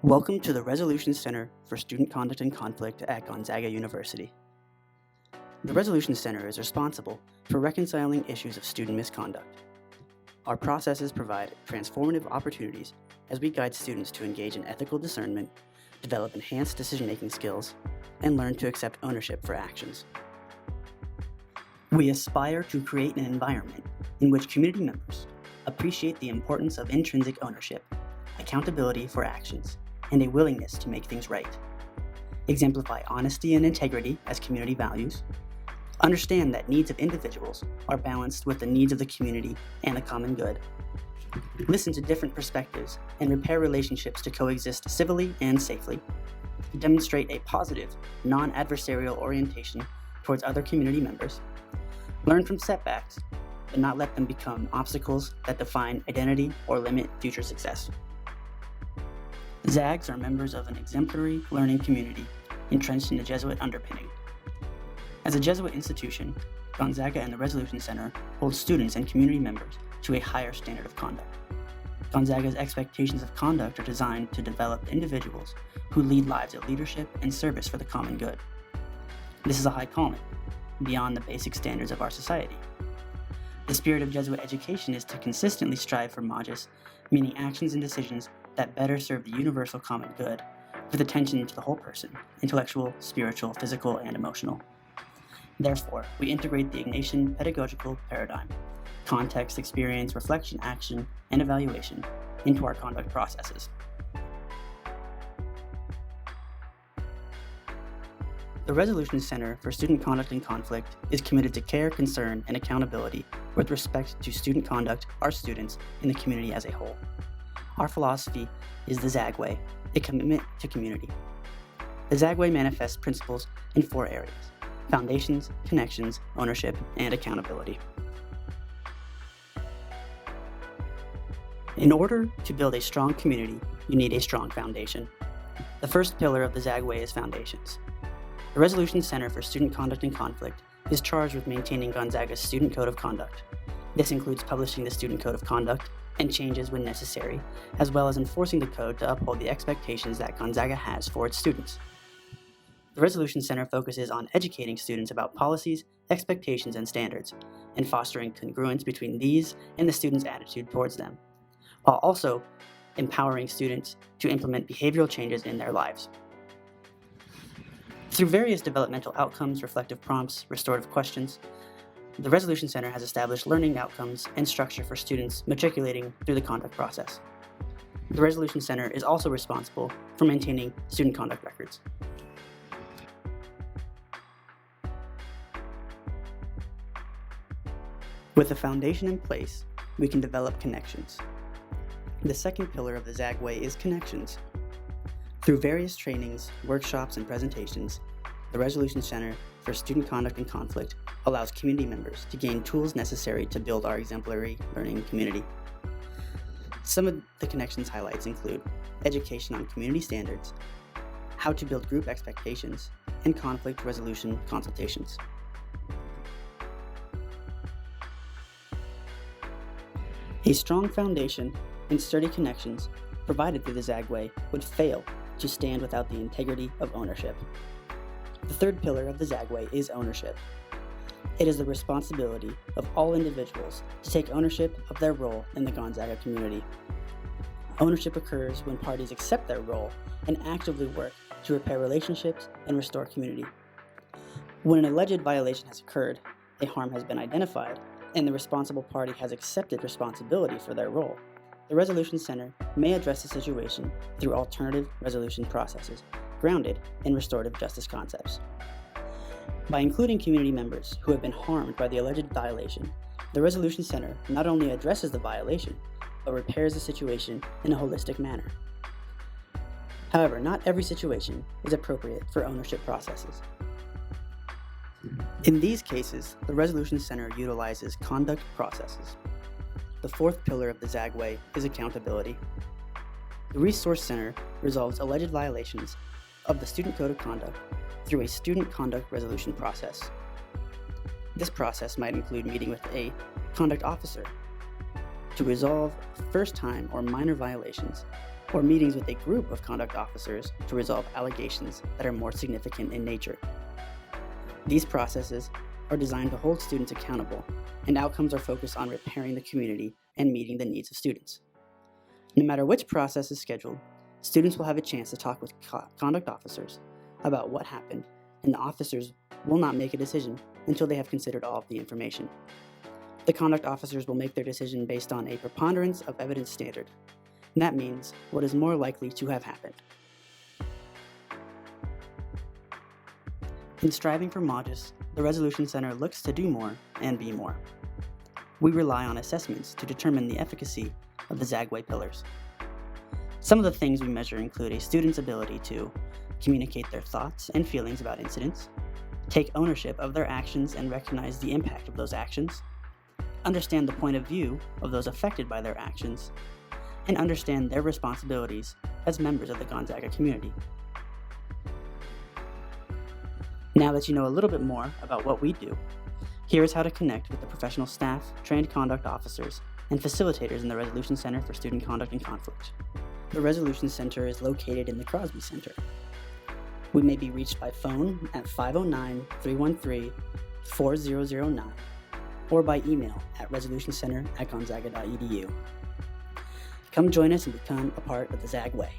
Welcome to the Resolution Center for Student Conduct and Conflict at Gonzaga University. The Resolution Center is responsible for reconciling issues of student misconduct. Our processes provide transformative opportunities as we guide students to engage in ethical discernment, develop enhanced decision-making skills, and learn to accept ownership for actions. We aspire to create an environment in which community members appreciate the importance of intrinsic ownership, accountability for actions, and a willingness to make things right. Exemplify honesty and integrity as community values. Understand that needs of individuals are balanced with the needs of the community and the common good. Listen to different perspectives and repair relationships to coexist civilly and safely. Demonstrate a positive, non-adversarial orientation towards other community members. Learn from setbacks, but not let them become obstacles that define identity or limit future success. ZAGs are members of an exemplary learning community entrenched in the Jesuit underpinning. As a Jesuit institution, Gonzaga and the Resolution Center hold students and community members to a higher standard of conduct. Gonzaga's expectations of conduct are designed to develop individuals who lead lives of leadership and service for the common good. This is a high calling, beyond the basic standards of our society. The spirit of Jesuit education is to consistently strive for magis, meaning actions and decisions that better serve the universal common good, with attention to the whole person, intellectual, spiritual, physical, and emotional. Therefore, we integrate the Ignatian pedagogical paradigm, context, experience, reflection, action, and evaluation into our conduct processes. The Resolution Center for Student Conduct and Conflict is committed to care, concern, and accountability with respect to student conduct, our students, and the community as a whole. Our philosophy is the ZAG Way, a commitment to community. The ZAG Way manifests principles in 4 areas: foundations, connections, ownership, and accountability. In order to build a strong community, you need a strong foundation. The first pillar of the ZAG Way is foundations. The Resolution Center for Student Conduct and Conflict is charged with maintaining Gonzaga's Student Code of Conduct. This includes publishing the Student Code of Conduct and changes when necessary, as well as enforcing the code to uphold the expectations that Gonzaga has for its students. The Resolution Center focuses on educating students about policies, expectations, and standards, and fostering congruence between these and the students' attitude towards them, while also empowering students to implement behavioral changes in their lives. Through various developmental outcomes, reflective prompts, restorative questions, the Resolution Center has established learning outcomes and structure for students matriculating through the conduct process. The Resolution Center is also responsible for maintaining student conduct records. With a foundation in place, we can develop connections. The second pillar of the ZAG Way is connections. Through various trainings, workshops, and presentations, the Resolution Center for Student Conduct and Conflict allows community members to gain tools necessary to build our exemplary learning community. Some of the connections highlights include education on community standards, how to build group expectations, and conflict resolution consultations. A strong foundation and sturdy connections provided through the ZAG Way would fail to stand without the integrity of ownership. The third pillar of the ZAG Way is ownership. It is the responsibility of all individuals to take ownership of their role in the Gonzaga community. Ownership occurs when parties accept their role and actively work to repair relationships and restore community. When an alleged violation has occurred, a harm has been identified, and the responsible party has accepted responsibility for their role, the Resolution Center may address the situation through alternative resolution processes grounded in restorative justice concepts. By including community members who have been harmed by the alleged violation, the Resolution Center not only addresses the violation, but repairs the situation in a holistic manner. However, not every situation is appropriate for ownership processes. In these cases, the Resolution Center utilizes conduct processes. The fourth pillar of the ZAG Way is accountability. The Resource Center resolves alleged violations of the Student Code of Conduct through a student conduct resolution process. This process might include meeting with a conduct officer to resolve first-time or minor violations or meetings with a group of conduct officers to resolve allegations that are more significant in nature. These processes are designed to hold students accountable, and outcomes are focused on repairing the community and meeting the needs of students. No matter which process is scheduled, students will have a chance to talk with conduct officers about what happened, and the officers will not make a decision until they have considered all of the information. The conduct officers will make their decision based on a preponderance of evidence standard, and that means what is more likely to have happened. In striving for MAJIS, the Resolution Center looks to do more and be more. We rely on assessments to determine the efficacy of the Zagway pillars. Some of the things we measure include a student's ability to communicate their thoughts and feelings about incidents, take ownership of their actions and recognize the impact of those actions, understand the point of view of those affected by their actions, and understand their responsibilities as members of the Gonzaga community. Now that you know a little bit more about what we do, here is how to connect with the professional staff, trained conduct officers, and facilitators in the Resolution Center for Student Conduct and Conflict. The Resolution Center is located in the Crosby Center. We may be reached by phone at 509-313-4009 or by email at resolutioncenter@gonzaga.edu. Come join us and become a part of the Zagway.